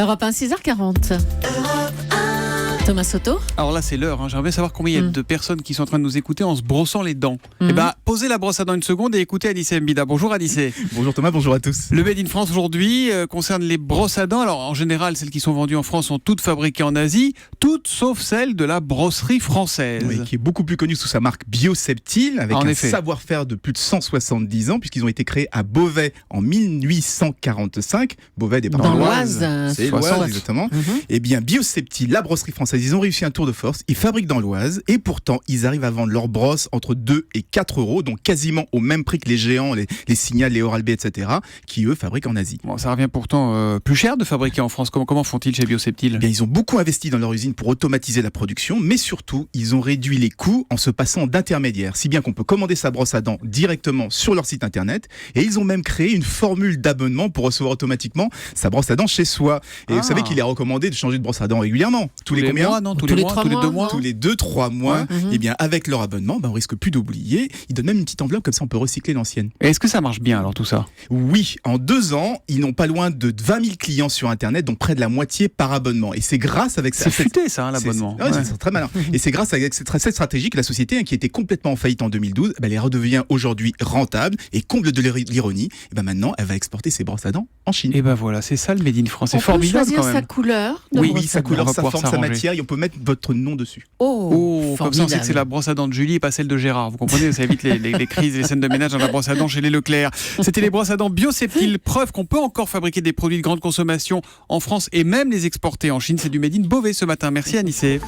Europe 1, 6h40. Thomas Soto. Alors là, c'est l'heure. J'aimerais savoir combien il y a de personnes qui sont en train de nous écouter en se brossant les dents. Eh ben, posez la brosse à dents une seconde et écoutez Adissé Mbida. Bonjour Adissé. Bonjour Thomas, bonjour à tous. Le Made in France aujourd'hui concerne les brosses à dents. Alors en général, celles qui sont vendues en France sont toutes fabriquées en Asie, toutes sauf celles de la brosserie française. Oui, qui est beaucoup plus connue sous sa marque Bioseptile, avec un savoir-faire de plus de 170 ans, puisqu'ils ont été créés à Beauvais en 1845. Beauvais, département dans de l'Oise. C'est l'Oise, exactement. Eh bien, Bioseptile, la brosserie française, ils ont réussi un tour de force. Ils fabriquent dans l'Oise et pourtant, ils arrivent à vendre leurs brosses entre 2 et 4 euros, donc quasiment au même prix que les géants, les Signal, les Oral-B, etc., qui eux fabriquent en Asie. Bon, ça revient pourtant plus cher de fabriquer en France. Comment font-ils chez Bioseptile ? Eh bien, ils ont beaucoup investi dans leur usine pour automatiser la production, mais surtout, ils ont réduit les coûts en se passant d'intermédiaires, si bien qu'on peut commander sa brosse à dents directement sur leur site internet. Et ils ont même créé une formule d'abonnement pour recevoir automatiquement sa brosse à dents chez soi. Et vous savez qu'il est recommandé de changer de brosse à dents régulièrement. Tous les combien mois, non, tous les mois, tous les 2 mois, tous les 2-3 mois. Et bien, avec leur abonnement, on risque plus d'oublier. Ils donnent même une petite enveloppe, comme ça on peut recycler l'ancienne. Et est-ce que ça marche bien alors tout ça ? Oui, en 2 ans, ils n'ont pas loin de 20 000 clients sur Internet, donc près de la moitié par abonnement. Et c'est grâce avec ça. C'est futé ça, l'abonnement. C'est très malin. Et c'est grâce à cette stratégie que la société, qui était complètement en faillite en 2012, elle redevient aujourd'hui rentable et comble de l'ironie. Et maintenant, elle va exporter ses brosses à dents en Chine. Et ben voilà, c'est ça le Made in France. C'est On formidable peut choisir quand même. sa couleur. Oui, sa couleur, sa forme, sa matière, et on peut mettre votre nom dessus. Comme ça on sait que c'est la brosse à dents de Julie et pas celle de Gérard. Vous comprenez, ça évite les crises et les scènes de ménage dans la brosse à dents chez les Leclerc. C'était les brosses à dents Bioseptile, preuve qu'on peut encore fabriquer des produits de grande consommation en France et même les exporter en Chine. C'est du Made in Beauvais ce matin. Merci Anissé.